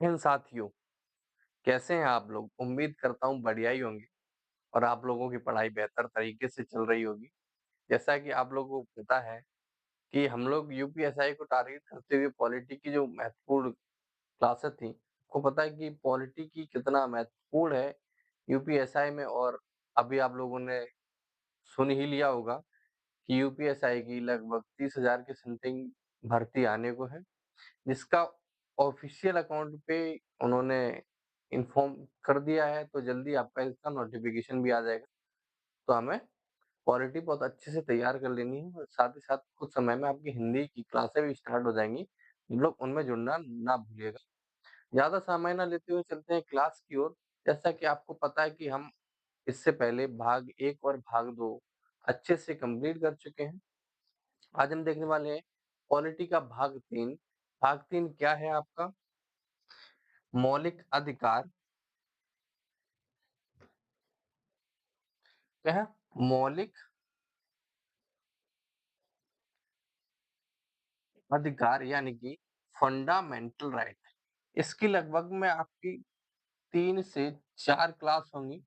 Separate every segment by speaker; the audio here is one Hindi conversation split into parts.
Speaker 1: इन साथियों, कैसे हैं आप लोग? उम्मीद करता हूँ बढ़िया ही होंगे और आप लोगों की पढ़ाई बेहतर तरीके से चल रही होगी। जैसा कि आप लोगों को पता है कि हम लोग यूपीएसआई को टारगेट करते हुए पॉलिटी की जो महत्वपूर्ण क्लासेस थी, आपको पता है कि पॉलिटी की कितना महत्वपूर्ण है यूपीएसआई में और अभी आप लोगों ने सुन ही लिया होगा कि यूपीएसआई की लगभग 30,000 के समथिंग भर्ती आने को है। जिसका ऑफिशियल अकाउंट पे उन्होंने इन्फॉर्म कर दिया है, तो जल्दी आपका इसका नोटिफ़िकेशन भी आ जाएगा। तो हमें पॉलिटी बहुत अच्छे से तैयार कर लेनी है और साथ ही साथ कुछ समय में आपकी हिंदी की क्लासें भी स्टार्ट हो जाएँगी। आप लोग उनमें जुड़ना ना भूलिएगा। ज़्यादा समय ना लेते हुए चलते हैं क्लास की ओर। जैसा कि आपको पता है कि हम इससे पहले भाग 1 और भाग 2 अच्छे से कंप्लीट कर चुके हैं। आज हम देखने वाले हैं पॉलिटी का भाग 3। भाग 3 क्या है आपका? मौलिक अधिकार क्या है? मौलिक अधिकार यानी कि फंडामेंटल राइट। इसकी लगभग में आपकी 3 से 4 क्लास होंगी।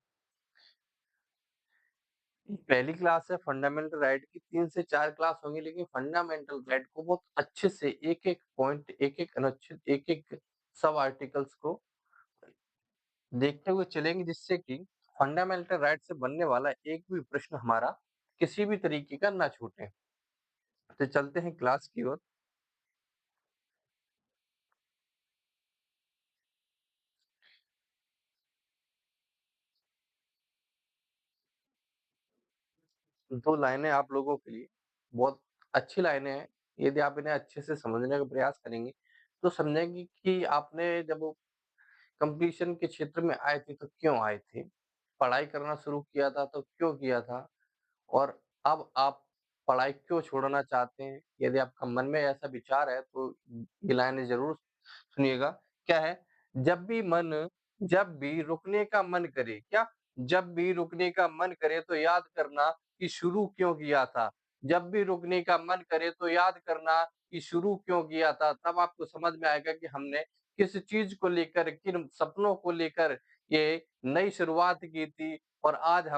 Speaker 1: पहली क्लास है फंडामेंटल राइट की 3 से 4 क्लास होंगी, लेकिन फंडामेंटल राइट को बहुत अच्छे से एक-एक पॉइंट, एक-एक अनुच्छेद, एक-एक सब आर्टिकल्स को देखते हुए चलेंगे जिससे कि फंडामेंटल राइट से बनने वाला एक भी प्रश्न हमारा किसी भी तरीके का ना छूटे। तो चलते हैं क्लास की ओर। 2 लाइनें आप लोगों के लिए बहुत अच्छी लाइनें हैं। यदि आप इन्हें अच्छे से समझने का प्रयास करेंगे, तो समझेंगे कि आपने जब कॉम्पिटिशन के क्षेत्र में आए थे, तो क्यों आए थे? पढ़ाई करना शुरू किया था, तो क्यों किया था? और अब आप पढ़ाई क्यों छोड़ना चाहते हैं? यदि आपका मन में ऐसा विचार है, तो ये लाइनें ज़रूर सुनिएगा। क्या है? जब भी रुकने का मन करे क्या? जब भी रुकने का मन करे तो याद करना कि शुरू क्यों किया था? जब भी रुकने का मन करे तो याद करना कि शुरू क्यों किया था? तब आपको समझ में आएगा कि हमने किस चीज़ को लेकर, किन सपनों को लेकर ये नई शुरुआत की थी और आज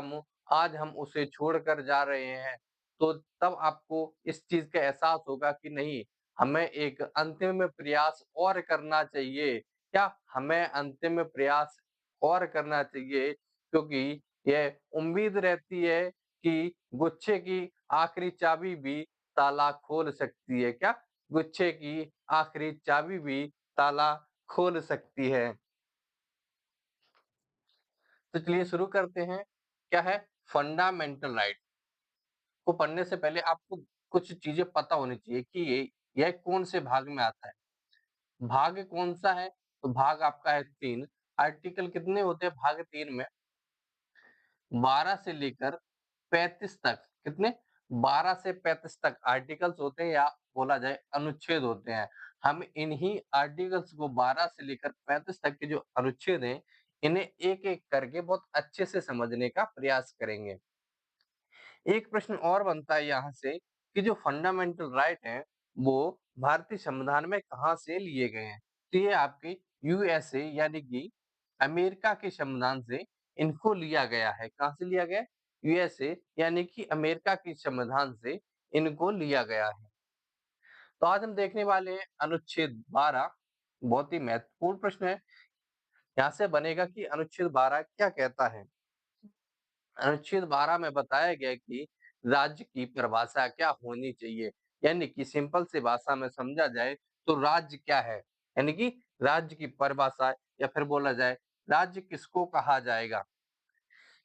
Speaker 1: हम उसे छोड़कर जा रहे हैं। तो तब आपको इस चीज़ का एहसास होगा कि नहीं, हमें एक अंतिम प्रयास और करना चाहिए। क्या हमें अंतिम प्रयास और करना चाहिए क्योंकि यह उम्मीद रहती है कि गुच्छे की आखिरी चाबी भी ताला खोल सकती है। क्या? गुच्छे की आखिरी चाबी भी ताला खोल सकती है। तो चलिए शुरू करते हैं। क्या है? फंडामेंटल राइट को पढ़ने से पहले आपको कुछ चीज़ें पता होनी चाहिए कि यह कौन से भाग में आता है। भाग कौन-सा है? तो भाग आपका है 3। आर्टिकल कितने होते हैं भाग 3 में? 12 से लेकर 35 तक। कितने? 12 से 35 तक आर्टिकल्स होते हैं या बोला जाए अनुच्छेद होते हैं। हम इन्हीं आर्टिकल्स को 12 से लेकर 35 तक के जो अनुच्छेद हैं, इन्हें एक-एक करके बहुत अच्छे से समझने का प्रयास करेंगे। एक प्रश्न और बनता है यहाँ से कि जो फंडामेंटल राइट हैं, वो भारतीय संविधान में कहाँ से लिए गए हैं? तो ये आपके यूएसए यानी कि अमेरिका के संविधान से इनको लिया गया है। कहाँ से लिया गया है? यूएसए यानी कि अमेरिका के संविधान से इनको लिया गया है। तो आज हम देखने वाले हैं अनुच्छेद 12। बहुत ही महत्वपूर्ण प्रश्न है। यहाँ से बनेगा कि अनुच्छेद 12 क्या कहता है? अनुच्छेद 12 में बताया गया है कि राज्य की परिभाषा क्या होनी चाहिए, यानी कि सिंपल सी भाषा में समझा जाए तो राज्य क्या है? यानी कि राज्य की परिभाषा या फिर बोला जाए राज्य किसको कहा जाएगा?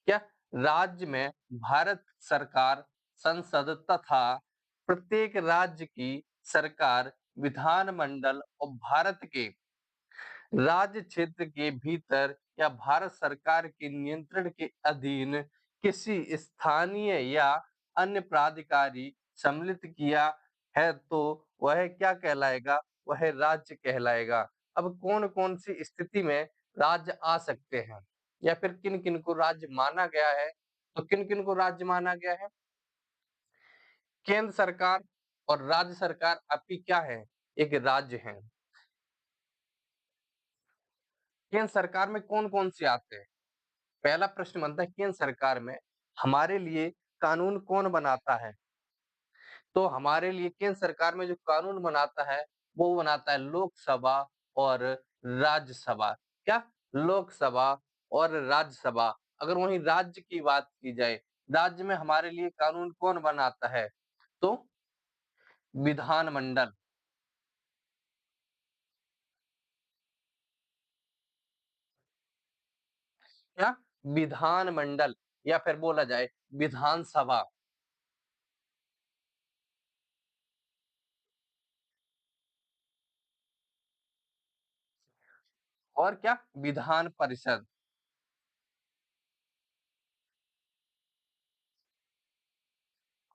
Speaker 1: क्या राज्य में भारत सरकार, संसद तथा प्रत्येक राज्य की सरकार, विधानमंडल और भारत के राज्य क्षेत्र के भीतर या भारत सरकार के नियंत्रण के अधीन किसी स्थानीय या अन्य प्राधिकारी सम्मिलित किया है तो वह क्या कहलाएगा? वह राज्य कहलाएगा। अब कौन-कौन सी स्थिति में राज्य आ सकते हैं या फिर किन-किन को राज्य माना गया है? तो किन-किन को राज्य माना गया है? केंद्र सरकार और राज्य सरकार आपकी क्या है? एक राज्य है। केंद्र सरकार में कौन-कौन से आते हैं? पहला प्रश्न बनता है केंद्र सरकार में हमारे लिए कानून कौन बनाता है? तो हमारे लिए केंद्र सरकार में जो कानून बनाता है, वो बनाता है लोकसभा और राज्यसभा। क्या? लोकसभा और राज्यसभा। अगर वहीं राज्य की बात की जाए, राज्य में हमारे लिए कानून कौन बनाता है? तो विधानमंडल। क्या? विधानमंडल या फिर बोला जाए विधानसभा। और क्या? विधान परिषद।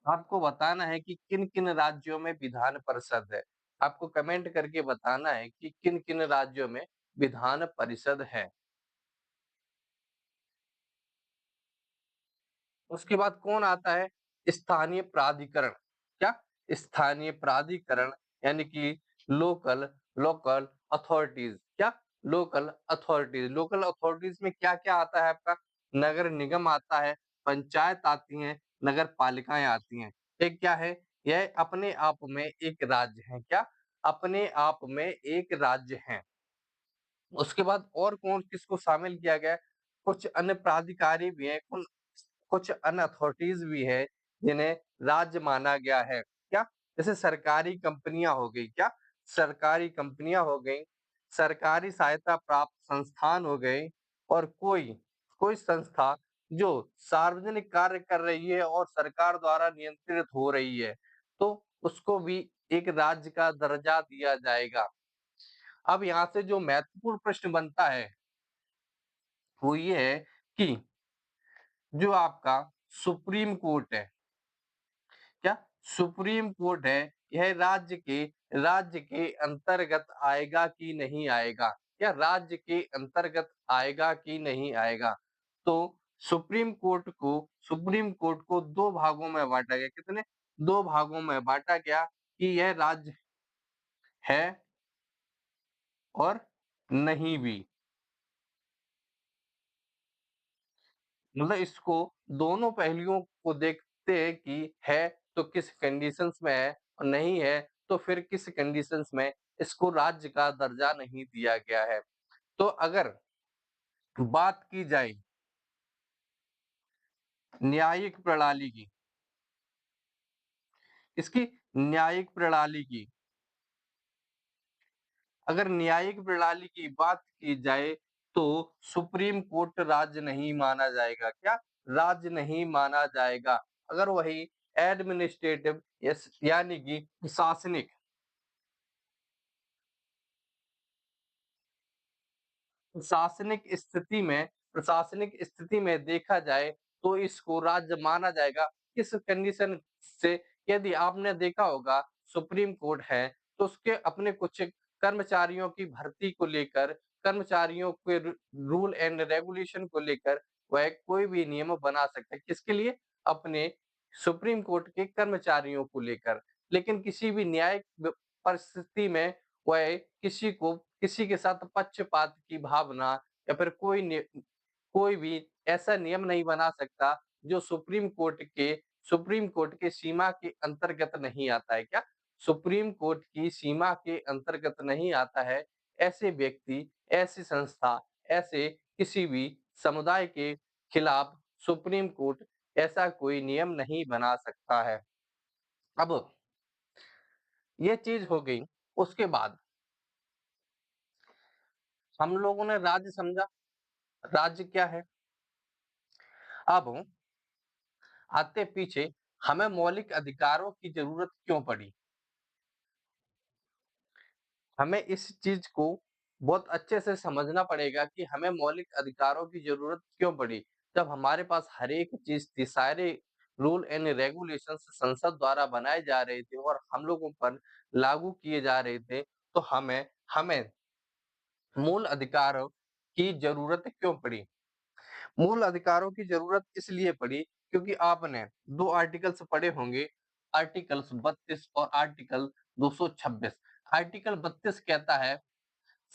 Speaker 1: आपको बताना है कि किन-किन राज्यों में विधान परिषद है। आपको कमेंट करके बताना है कि किन-किन राज्यों में विधान परिषद है। उसके बाद कौन आता है? स्थानीय प्राधिकरण। क्या? स्थानीय प्राधिकरण यानी कि लोकल लोकल अथॉरिटीज़। क्या? लोकल अथॉरिटीज़ में क्या-क्या आता है आपका? नगर निगम आता है, पंचायत आती हैं, नगर पालिकाएँ आती हैं। ये क्या है? यह अपने आप में एक राज्य है। क्या? अपने आप में एक राज्य हैं। उसके बाद और कौन किसको शामिल किया गया है? कुछ अन्य प्राधिकारी भी हैं, कुछ अन्य अथॉरिटीज़ भी हैं, जिन्हें राज्य माना गया है। क्या? जैसे सरकारी कंपनियाँ हो गई, क्या? सरकारी कंपनियाँ हो गईं, सरकारी सहायता प्राप्त संस्थान हो गए और कोई कोई संस्था जो सार्वजनिक कार्य कर रही है और सरकार द्वारा नियंत्रित हो रही है, तो उसको भी एक राज्य का दर्जा दिया जाएगा। अब यहाँ से जो महत्वपूर्ण प्रश्न बनता है, वो ये है कि जो आपका सुप्रीम कोर्ट है, क्या? सुप्रीम कोर्ट है, यह राज्य के अंतर्गत आएगा कि नहीं आएगा? क्या राज्य के अंतर्गत आएगा कि नहीं आएगा? तो सुप्रीम कोर्ट को 2 भागों में बाँटा गया। कितने? 2 भागों में बाँटा गया कि यह राज्य है और नहीं भी। मतलब इसको दोनों पहलुओं को देखते हैं कि है तो किस कंडीशंस में है और नहीं है तो फिर किस कंडीशंस में इसको राज्य का दर्जा नहीं दिया गया है। तो अगर बात की जाए न्यायिक प्रणाली की, इसकी न्यायिक प्रणाली की, अगर न्यायिक प्रणाली की बात की जाए तो सुप्रीम कोर्ट राज्य नहीं माना जाएगा। क्या? राज्य नहीं माना जाएगा। अगर वही एडमिनिस्ट्रेटिव यस यानी कि प्रशासनिक स्थिति में देखा जाए तो इसको राज्य माना जाएगा। किस कंडीशन से? यदि आपने देखा होगा सुप्रीम कोर्ट है तो उसके अपने कुछ कर्मचारियों की भर्ती को लेकर, कर्मचारियों के रूल एंड रेगुलेशन को लेकर वह कोई भी नियम बना सकता है। किसके लिए? अपने सुप्रीम कोर्ट के कर्मचारियों को लेकर। लेकिन किसी भी न्यायिक परिस्थिति में वह किसी के साथ पक्षपात की भावना या फिर कोई भी ऐसा नियम नहीं बना सकता जो सुप्रीम कोर्ट के सीमा के अंतर्गत नहीं आता है। क्या? सुप्रीम कोर्ट की सीमा के अंतर्गत नहीं आता है। ऐसे व्यक्ति, ऐसी संस्था, ऐसे किसी भी समुदाय के खिलाफ सुप्रीम कोर्ट ऐसा कोई नियम नहीं बना सकता है। अब ये चीज़ हो गई, उसके बाद हम लोगों ने राज्य समझा, राज्य क्या है? अब आते पीछे हमें मौलिक अधिकारों की ज़रूरत क्यों पड़ी? हमें इस चीज़ को बहुत अच्छे से समझना पड़ेगा कि हमें मौलिक अधिकारों की ज़रूरत क्यों पड़ी? जब हमारे पास हर एक चीज़ थी, सारे रूल एंड रेगुलेशंस संसद द्वारा बनाए जा रहे थे और हम लोगों पर लागू किए जा रहे थे, तो हमें हमें मूल अधिकारों की ज़रूरत क्यों पड़ी? मूल अधिकारों की ज़रूरत इसलिए पड़ी क्योंकि आपने 2 आर्टिकल्स पढ़े होंगे, आर्टिकल्स 32 और आर्टिकल 226। आर्टिकल 32 कहता है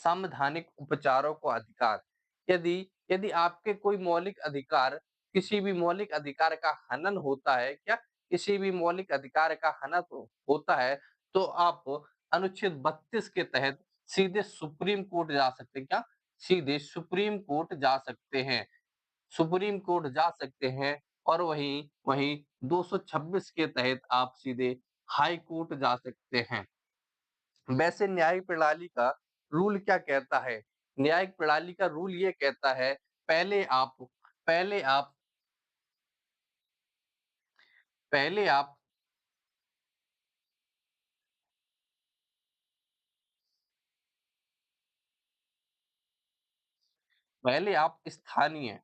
Speaker 1: संवैधानिक उपचारों को अधिकार। यदि यदि आपके कोई मौलिक अधिकार किसी भी मौलिक अधिकार का हनन होता है क्या? किसी भी मौलिक अधिकार का हनन होता है, तो आप अनुच्छेद 32 के तहत सीधे सुप्रीम कोर्ट जा सकते हैं क्या? सीधे सुप्रीम कोर्ट जा सकते हैं। सुप्रीम कोर्ट जा सकते हैं और वहीं वहीं 226 के तहत आप सीधे हाई कोर्ट जा सकते हैं। वैसे न्यायिक प्रणाली का रूल क्या कहता है? न्यायिक प्रणाली का रूल ये कहता है, पहले आप पहले आप पहले आप पहले आप स्थानीय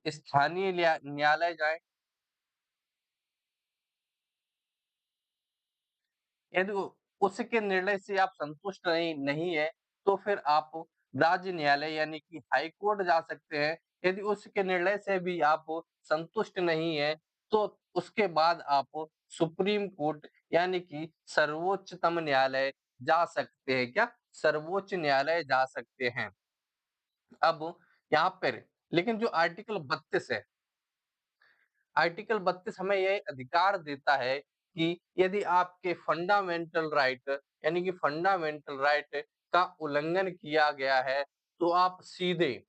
Speaker 1: न्यायालय जाएँ। यदि उसके निर्णय से आप संतुष्ट नहीं नहीं है, तो फिर आप राज्य न्यायालय यानी कि हाई कोर्ट जा सकते हैं। यदि उसके निर्णय से भी आप संतुष्ट नहीं है, तो उसके बाद आप सुप्रीम कोर्ट यानी कि सर्वोच्चतम न्यायालय जा सकते हैं क्या? सर्वोच्च न्यायालय जा सकते हैं। अब यहाँ पर लेकिन जो आर्टिकल 32 है, आर्टिकल 32 हमें यह अधिकार देता है कि यदि आपके फंडामेंटल राइट यानी कि फंडामेंटल राइट का उल्लंघन किया गया है, तो आप सीधे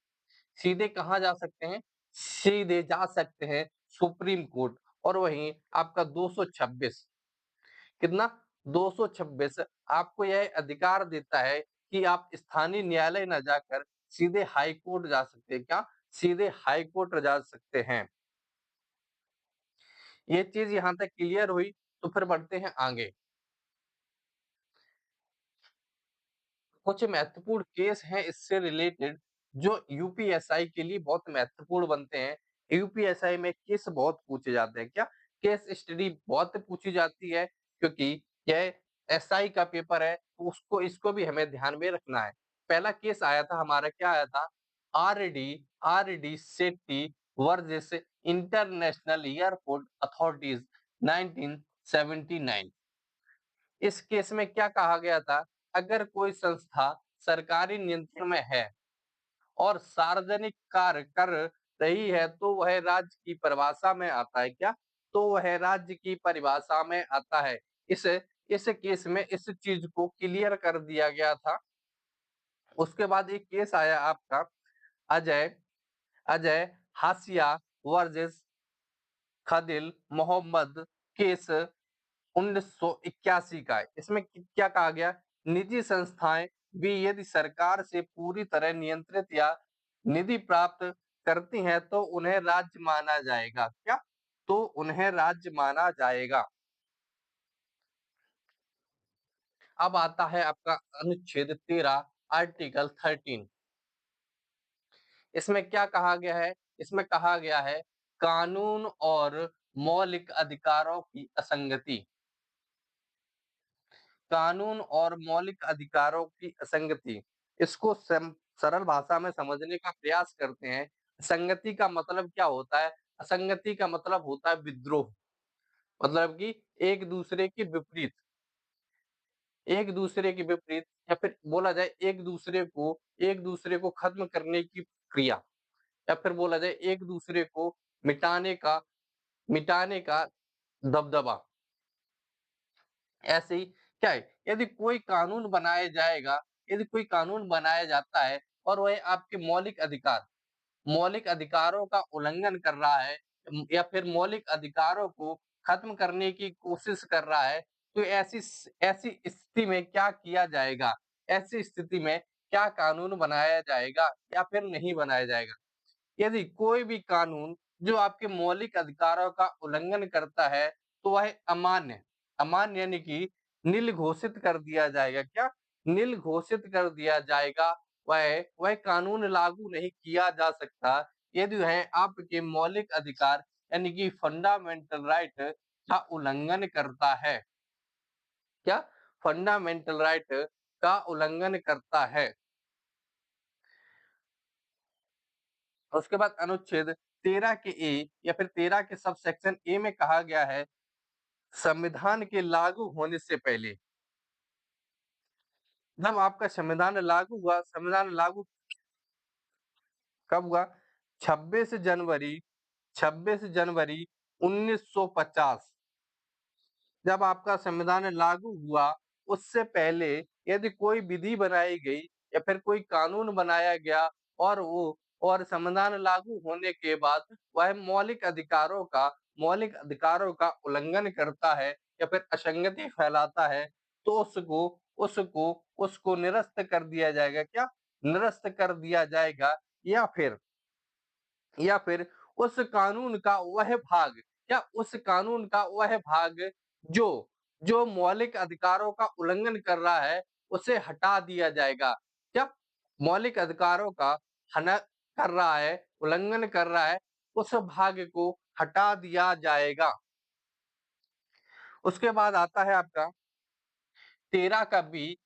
Speaker 1: सीधे कहाँ जा सकते हैं? सीधे जा सकते हैं सुप्रीम कोर्ट और वहीं आपका 226 कितना? 226 आपको यह अधिकार देता है कि आप स्थानीय न्यायालय ना जाकर सीधे हाई कोर्ट जा सकते हैं। क्या? सीधे हाई कोर्ट जा सकते हैं। ये चीज़ यहाँ तक क्लियर हुई, तो फिर बढ़ते हैं आगे। कुछ महत्वपूर्ण केस हैं इससे रिलेटेड जो यूपीएसआई के लिए बहुत महत्वपूर्ण बनते हैं। यूपीएसआई में केस बहुत पूछे जाते हैं। क्या? केस स्टडी बहुत पूछी जाती है क्योंकि यह एसआई का पेपर है, तो उसको इसको भी हमें ध्यान में रखना है। पहला केस आया था हमारा क्या आया था? R D R D Shetty versus International Airport Authorities 1979। इस केस में क्या कहा गया था? अगर कोई संस्था सरकारी नियंत्रण में है और सार्वजनिक कार्य कर रही है, तो वह राज्य की परिभाषा में आता है क्या? तो वह राज्य की परिभाषा में आता है। इस इस केस में इस चीज़ को क्लियर कर दिया गया था। उसके बाद एक केस आया आपका अजय अजय हाशिया वर्सेस खदिल मोहम्मद केस 1981 का है। इसमें क्या कहा गया? निजी संस्थाएं भी यदि सरकार से पूरी तरह नियंत्रित या निधि प्राप्त करती हैं, तो उन्हें राज्य माना जाएगा। क्या? तो उन्हें राज्य माना जाएगा। अब आता है आपका अनुच्छेद 13 आर्टिकल 13। इसमें क्या कहा गया है? इसमें कहा गया है कानून और मौलिक अधिकारों की असंगति। कानून और मौलिक अधिकारों की असंगति। इसको सरल भाषा में समझने का प्रयास करते हैं। संगति का मतलब क्या होता है? असंगति का मतलब होता है विद्रोह। मतलब कि एक दूसरे के विपरीत एक दूसरे के विपरीत या फिर बोला जाए एक दूसरे को खत्म करने की क्रिया या फिर बोला जाए एक दूसरे को मिटाने का मिटाने का दबदबा। ऐसे ही क्या है? यदि कोई कानून बनाया जाता है और वह आपके मौलिक अधिकारों का उल्लंघन कर रहा है या फिर मौलिक अधिकारों को खत्म करने की कोशिश कर रहा है, तो ऐसी स्थिति में क्या किया जाएगा? ऐसी स्थिति में क्या कानून बनाया जाएगा या फिर नहीं बनाया जाएगा? यदि कोई भी कानून जो आपके मौलिक अधिकारों का उल्लंघन करता है, तो वह अमान्य अमान्य यानी कि नील घोषित कर दिया जाएगा। क्या? नील घोषित कर दिया जाएगा। वह कानून लागू नहीं किया जा सकता, यदि वह आपके मौलिक अधिकार यानी कि फंडामेंटल राइट का उल्लंघन करता है। क्या? फंडामेंटल राइट का उल्लंघन करता है। उसके बाद अनुच्छेद 13 के ए या फिर 13 के सब सेक्शन ए में कहा गया है संविधान के लागू होने से पहले जब आपका संविधान लागू हुआ, संविधान लागू कब हुआ? 26 जनवरी 26 जनवरी 1950, जब आपका संविधान लागू हुआ, उससे पहले यदि कोई विधि बनाई गई या फिर कोई कानून बनाया गया और संविधान लागू होने के बाद वह मौलिक अधिकारों का उल्लंघन करता है या फिर असंगति फैलाता है, तो उसको उसको निरस्त कर दिया जाएगा। क्या? निरस्त कर दिया जाएगा, या फिर या फिर उस कानून का वह भाग या उस कानून का वह भाग जो जो मौलिक अधिकारों का उल्लंघन कर रहा है, उसे हटा दिया जाएगा। क्या? मौलिक अधिकारों का हनन कर रहा है, उल्लंघन कर रहा है, उस भाग को हटा दिया जाएगा। उसके बाद आता है आपका 13 का बी।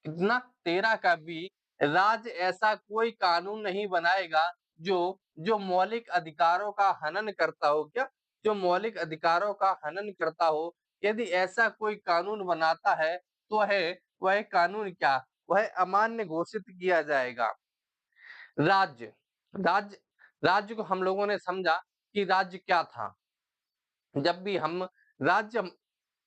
Speaker 1: कितना? 13 का बी, राज्य ऐसा कोई कानून नहीं बनाएगा जो जो मौलिक अधिकारों का हनन करता हो। क्या? जो मौलिक अधिकारों का हनन करता हो, यदि ऐसा कोई कानून बनाता है, तो वह कानून क्या? वह अमान्य घोषित किया जाएगा। राज्य राज्य राज्य को हम लोगों ने समझा कि राज्य क्या था। जब भी हम राज्य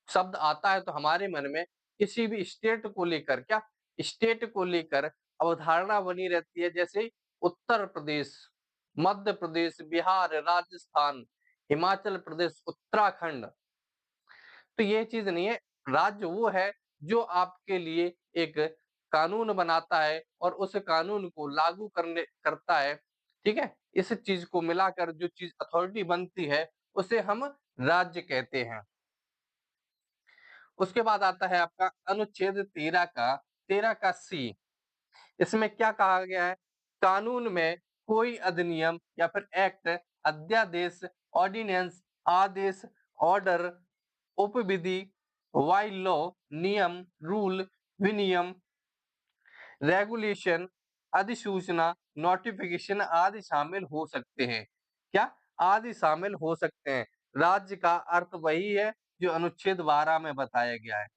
Speaker 1: शब्द आता है तो हमारे मन में किसी भी स्टेट को लेकर क्या स्टेट को लेकर अवधारणा बनी रहती है, जैसे उत्तर प्रदेश, मध्य प्रदेश, बिहार, राजस्थान, हिमाचल प्रदेश, उत्तराखंड। तो ये चीज नहीं है। राज्य वो है जो आपके लिए एक कानून बनाता है और उस कानून को लागू करने करता है। ठीक है? इस चीज को मिलाकर जो चीज अथॉरिटी बनती है, उसे हम राज्य कहते हैं। उसके बाद आता है आपका अनुच्छेद 13 का सी। इसमें क्या कहा गया है? कानून में कोई अधिनियम या फिर एक्ट, अध्यादेश, ऑर्डिनेंस, आदेश, ऑर्डर, उपविधि, वाइल लॉ, नियम, रूल, विनियम, रेगुलेशन, अधिसूचना, नोटिफिकेशन आदि शामिल हो सकते हैं। क्या? आदि शामिल हो सकते हैं। राज्य का अर्थ वही है जो अनुच्छेद 12 में बताया गया है।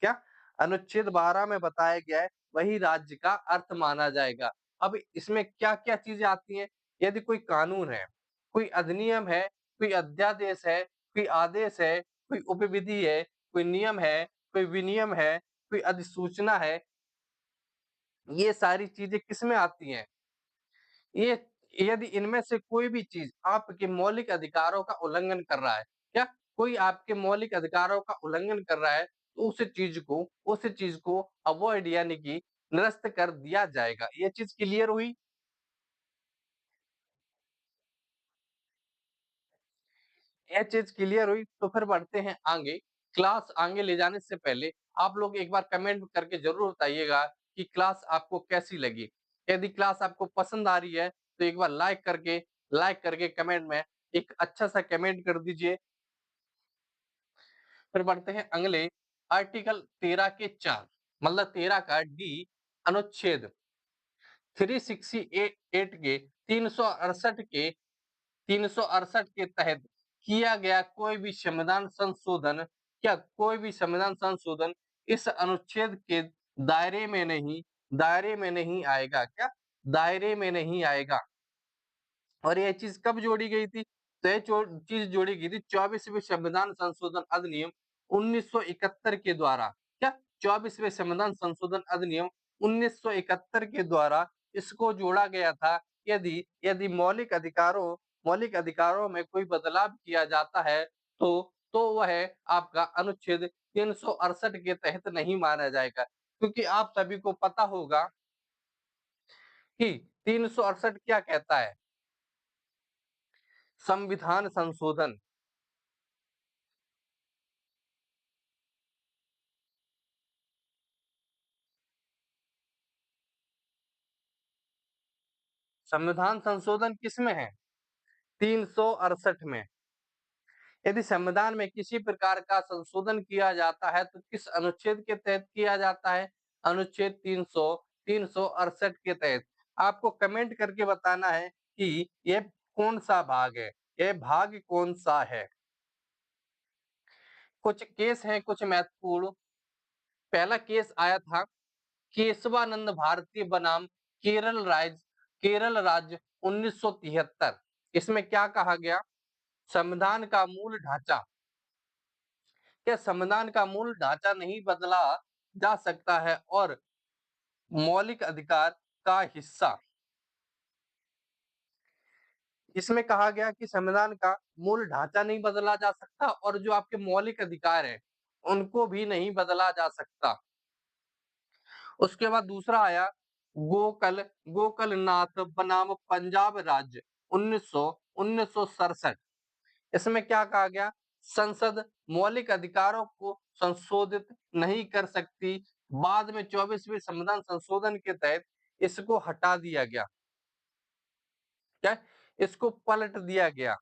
Speaker 1: क्या? अनुच्छेद 12 में बताया गया है, वही राज्य का अर्थ माना जाएगा। अब इसमें क्या-क्या चीज़ें आती हैं? यदि कोई कानून है, कोई अधिनियम है, कोई अध्यादेश है, कोई आदेश है, कोई उपविधि है, कोई नियम है, कोई विनियम है, कोई अधिसूचना है, ये सारी चीज़ें किसमें आती हैं? ये यदि इनमें से कोई भी चीज़ आपके मौलिक अधिकारों का उल्लंघन कर रहा है, क्या? कोई आपके मौलिक अधिकारों का उल्लंघन कर रहा है, तो उस चीज़ को अवॉइड यानी कि निरस्त कर दिया जाएगा। ये चीज़ क्लियर हुई? ये चीज़ क्लियर हुई तो फिर बढ़ते हैं आगे। क्लास आगे ले जाने से पहले आप लोग एक बार कमेंट करके ज़रूर बताइएगा कि क्लास आपको कैसी लगी। यदि क्लास आपको पसंद आ रही है, तो एक बार लाइक करके कमेंट में एक अच्छा-सा कमेंट कर दीजिए। फिर बढ़ते हैं अगले आर्टिकल 13 के 4, मतलब 13 का डी, अनुच्छेद 368 के 368 के तहत किया गया कोई भी संविधान संशोधन इस अनुच्छेद के दायरे में नहीं आएगा। क्या? दायरे में नहीं आएगा। और ये चीज़ कब जोड़ी गई थी? तो ये चीज़ जोड़ी गई थी 24वें संविधान संशोधन अधिनियम 1971 के द्वारा। क्या? 24वें संविधान संशोधन अधिनियम 1971 के द्वारा इसको जोड़ा गया था। यदि यदि मौलिक अधिकारों में कोई बदलाव किया जाता है, तो वह आपका अनुच्छेद 368 के तहत नहीं माना जाएगा। क्योंकि आप सभी को पता होगा कि 368 क्या कहता है? संविधान संशोधन। संविधान संशोधन किसमें है? 368 में। यदि संविधान में किसी प्रकार का संशोधन किया जाता है तो किस अनुच्छेद के तहत किया जाता है? अनुच्छेद 368 के तहत। आपको कमेंट करके बताना है कि ये कौन-सा भाग है? ये भाग कौन-सा है? कुछ केस हैं, कुछ महत्वपूर्ण। पहला केस आया था केशवानंद भारती बनाम केरल राज्य 1973। इसमें क्या कहा गया? संविधान का मूल ढांचा, क्या संविधान का मूल ढांचा नहीं बदला जा सकता है और मौलिक अधिकार का हिस्सा? इसमें कहा गया कि संविधान का मूल ढांचा नहीं बदला जा सकता और जो आपके मौलिक अधिकार हैं उनको भी नहीं बदला जा सकता। उसके बाद दूसरा आया गोकलनाथ बनाम पंजाब राज्य 1967। इसमें क्या कहा गया? संसद मौलिक अधिकारों को संशोधित नहीं कर सकती। बाद में 24वें संविधान संशोधन के तहत इसको हटा दिया गया। क्या? इसको पलट दिया गया।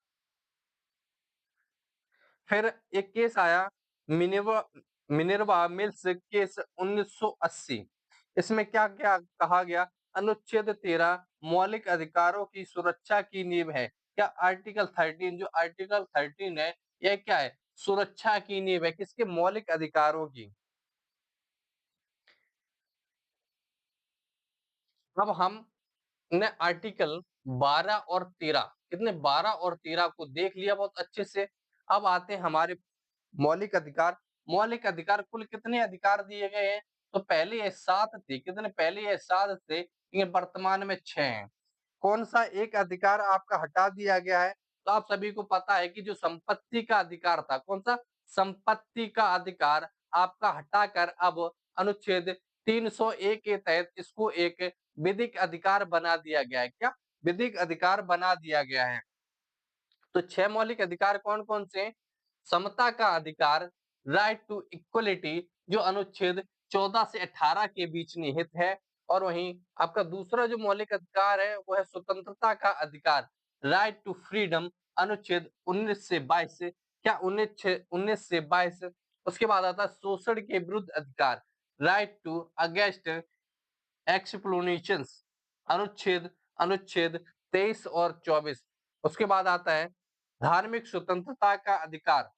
Speaker 1: फिर एक केस आया मिनर्वा मिनर्वा मिल्स केस 1980। इसमें क्या क्या कहा गया? अनुच्छेद 13 मौलिक अधिकारों की सुरक्षा की नींव है। क्या आर्टिकल 13, जो आर्टिकल 13 है, यह क्या है? सुरक्षा की नींव है। किसके? मौलिक अधिकारों की। अब हमने आर्टिकल 12 और 13, कितने? 12 और 13 को देख लिया बहुत अच्छे से। अब आते हैं हमारे मौलिक अधिकार। मौलिक अधिकार कुल कितने अधिकार दिए गए हैं? तो पहले ये 7 थे। कितने? पहले ये 7 थे, ये वर्तमान में 6 हैं। कौन सा एक अधिकार आपका हटा दिया गया है? तो आप सभी को पता है कि जो संपत्ति का अधिकार था, कौन सा? संपत्ति का अधिकार आपका हटाकर अब अनुच्छेद 301 के तहत इसको एक विधिक अधिकार बना दिया गया है। क्या? विधिक अधिकार बना दिया गया है। तो 6 मौलिक अधिकार कौन-कौन से हैं? समता का अधिकार, राइट टू इक्वलिटी, जो अनुच्छेद 14 से 18 के बीच निहित है। और वहीं आपका दूसरा जो मौलिक अधिकार है वो है स्वतंत्रता का अधिकार, राइट टू फ्रीडम, अनुच्छेद 19 से 22 से। क्या? 19 से 22। उसके बाद आता है शोषण के विरुद्ध अधिकार, राइट टू अगेंस्ट एक्सप्लोनेशंस, अनुच्छेद अनुच्छेद 23 और 24। उसके बाद आता है धार्मिक स्वतंत्रता का अधिकार,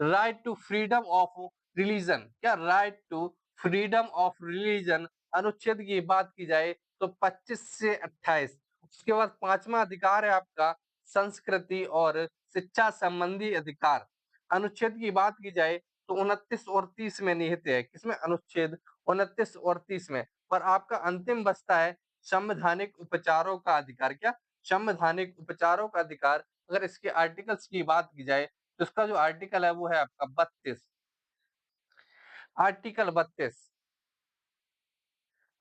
Speaker 1: right to freedom of religion. क्या? Right to freedom of religion, अनुच्छेद की बात की जाए तो 25 से 28। उसके बाद पांचवा अधिकार है आपका संस्कृति और शिक्षा संबंधी अधिकार। अनुच्छेद की बात की जाए तो 29 और 30 में निहित है। किसमें? अनुच्छेद 29 और 30 में। पर आपका अंतिम बचता है संवैधानिक उपचारों का अधिकार। क्या? संवैधानिक उपचारों का अधिकार। अगर इसके आर्टिकल्स की बात की जाए तो इसका जो आर्टिकल है वो है आपका 32, आर्टिकल 32।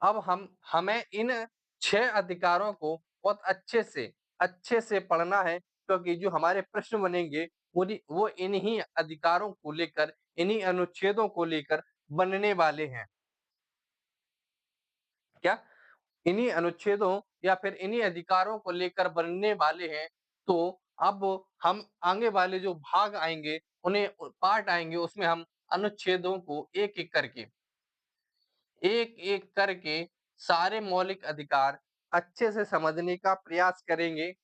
Speaker 1: अब हमें इन 6 अधिकारों को बहुत अच्छे से पढ़ना है, क्योंकि जो हमारे प्रश्न बनेंगे वो इन्हीं अधिकारों को लेकर, इन्हीं अनुच्छेदों को लेकर बनने वाले हैं। क्या? इन्हीं अनुच्छेदों या फिर इन्हीं अधिकारों को लेकर बनने वाले हैं। तो अब हम आगे वाले जो भाग आएँगे, उन्हें पार्ट आएँगे, उसमें हम अनुच्छेदों को एक-एक करके सारे मौलिक अधिकार अच्छे से समझने का प्रयास करेंगे।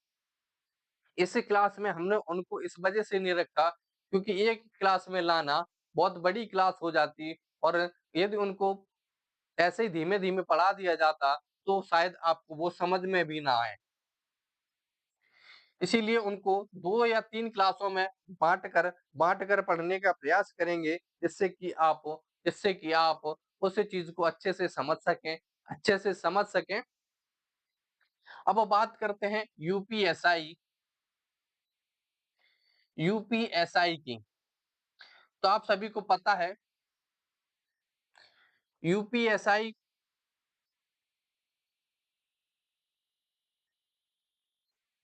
Speaker 1: इस क्लास में हमने उनको इस वजह से नहीं रखा क्योंकि एक क्लास में लाना बहुत बड़ी क्लास हो जाती, और यदि उनको ऐसे ही धीमे-धीमे पढ़ा दिया जाता तो शायद आपको वो समझ में भी ना आए। इसीलिए उनको 2 या 3 क्लासों में बाँट कर पढ़ने का प्रयास करेंगे, जिससे कि आप उस चीज़ को अच्छे से समझ सकें, अब बात करते हैं यूपीएसआई की। तो आप सभी को पता है यूपीएसआई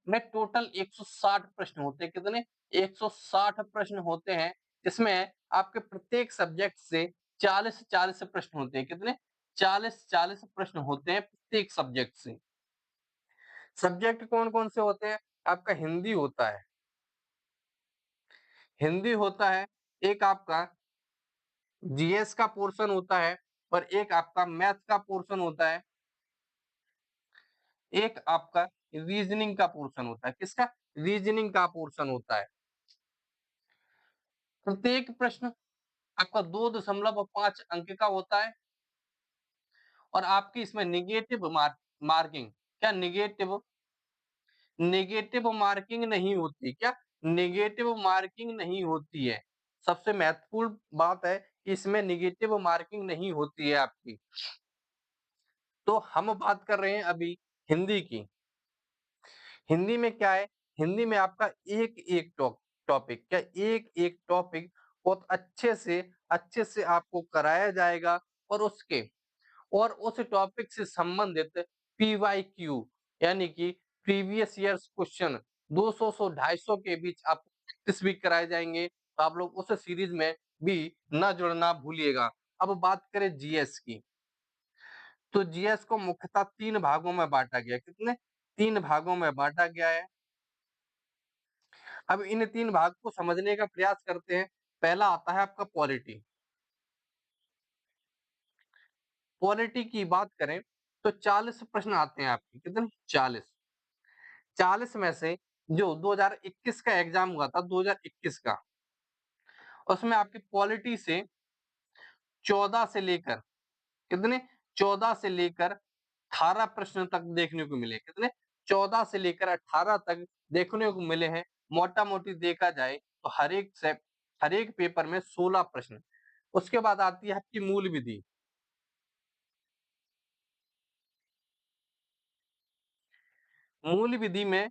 Speaker 1: में टोटल 160 प्रश्न होते हैं। कितने? 160 प्रश्न होते हैं, जिसमें आपके प्रत्येक सब्जेक्ट से 40-40 प्रश्न होते हैं। कितने? 40-40 प्रश्न होते हैं प्रत्येक सब्जेक्ट से। सब्जेक्ट कौन-कौन से होते हैं? आपका हिंदी होता है, एक आपका जीएस का पोर्शन होता है, और एक आपका मैथ का पोर्शन होता है, एक आपका रीजनिंग का पोर्शन होता है। किसका? रीजनिंग का पोर्शन होता है। प्रत्येक प्रश्न आपका 2.5 अंक का होता है। और आपकी इसमें मार्किंग, क्या नेगेटिव मार्किंग नहीं होती, क्या नेगेटिव मार्किंग नहीं होती है। सबसे महत्वपूर्ण बात है कि इसमें नेगेटिव मार्किंग नहीं होती है आपकी। तो हम बात कर रहे हैं अभी हिंदी की। हिंदी में क्या है, हिंदी में आपका एक-एक टॉपिक, क्या एक-एक टॉपिक बहुत अच्छे से आपको कराया जाएगा और उस टॉपिक से संबंधित पीवाईक्यू यानी कि प्रीवियस ईयर्स क्वेश्चन 200 से 250 के बीच आपको प्रैक्टिस भी कराए जाएँगे, तो आप लोग उस सीरीज में भी ना जुड़ना भूलिएगा। अब बात करें जीएस की, तो जीएस को मुख्यतः 3 भागों में बाँटा गया है। कितने? 3 भागों में बाँटा गया है। अब इन 3 भाग को समझने का प्रयास करते हैं। पहला आता है आपका पॉलिटी। पॉलिटी की बात करें तो 40 प्रश्न आते हैं आपके, कितने? 40। 40 में से जो 2021 का एग्ज़ाम हुआ था 2021 का, उसमें आपकी पॉलिटी से 14 से लेकर कितने? 14 से लेकर 18 प्रश्न तक देखने को मिले। कितने? 14 से लेकर 18 तक देखने को मिले हैं। मोटा-मोटी देखा जाए तो हर एक पेपर में 16 प्रश्न। उसके बाद आती है आपकी मूल विधि। मूल विधि में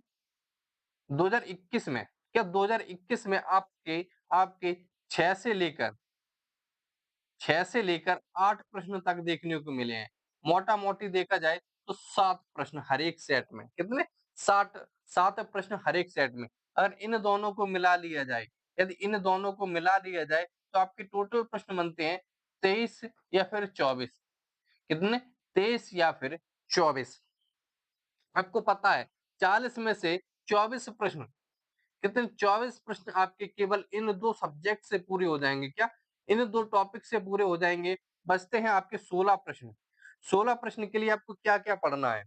Speaker 1: 2021 में, क्या 2021 में आपके आपके 6 से लेकर 8 प्रश्न तक देखने को मिले हैं। मोटा-मोटी देखा जाए तो 7 प्रश्न हर एक सेट में। कितने? 7 प्रश्न हर एक सेट में। अगर इन दोनों को मिला लिया जाए, यदि इन दोनों को मिला लिया जाए तो आपके टोटल प्रश्न बनते हैं 23 या फिर 24। कितने? 23 या फिर 24। आपको पता है 40 में से 24 प्रश्न, कितने? 24 प्रश्न आपके केवल इन 2 सब्जेक्ट से पूरे हो जाएँगे। क्या? इन 2 टॉपिक से पूरे हो जाएँगे। बचते हैं आपके 16 प्रश्न। 16 प्रश्न के लिए आपको क्या-क्या पढ़ना है?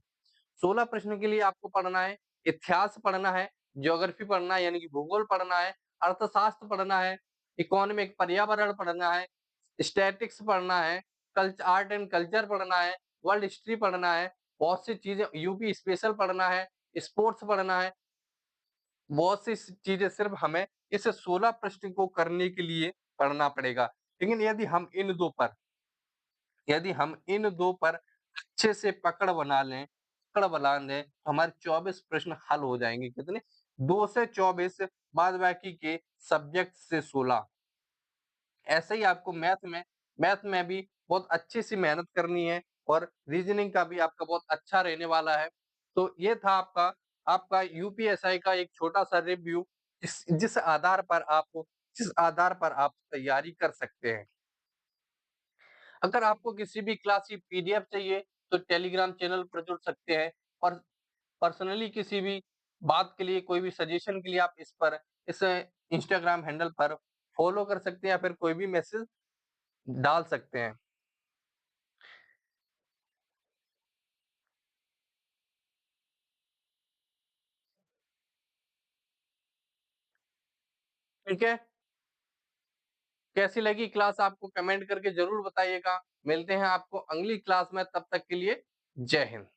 Speaker 1: 16 प्रश्न के लिए आपको पढ़ना है, इतिहास पढ़ना है, ज्योग्राफी पढ़ना है यानी कि भूगोल पढ़ना है, अर्थशास्त्र पढ़ना है, इकोनॉमिक पर्यावरण पढ़ना है, स्टैटिक्स पढ़ना है, आर्ट एंड कल्चर पढ़ना है, वर्ल्ड हिस्ट्री पढ़ना है, बहुत सी चीज़ें यूपी स्पेशल पढ़ना है, स्पोर्ट्स पढ़ना है। बहुत सी चीज़ें सिर्फ़ हमें इस 16 प्रश्न को करने के लिए पढ़ना पड़ेगा। लेकिन यदि हम इन 2 पर अच्छे से पकड़ बना लें, तो हमारे 24 प्रश्न हल हो जाएँगे। कितने? 2 से 24 बाद बाकी के सब्जेक्ट से 16। ऐसे ही आपको मैथ में भी बहुत अच्छी-सी मेहनत करनी है और रीज़निंग का भी आपका बहुत अच्छा रहने वाला है। तो ये था आपका यूपीएसआई का एक छोटा-सा रिव्यू जिस आधार पर आप तैयारी कर सकते हैं। अगर आपको किसी भी क्लास की पीडीएफ चाहिए तो टेलीग्राम चैनल पर जुड़ सकते हैं और पर्सनली किसी भी बात के लिए कोई भी सजेशन के लिए आप इस इंस्टाग्राम हैंडल पर फॉलो कर सकते हैं या फिर कोई भी मैसेज डाल सकते हैं। ठीक है? कैसी लगी क्लास आपको कमेंट करके ज़रूर बताइएगा। मिलते हैं आपको अगली क्लास में, तब तक के लिए जय हिंद।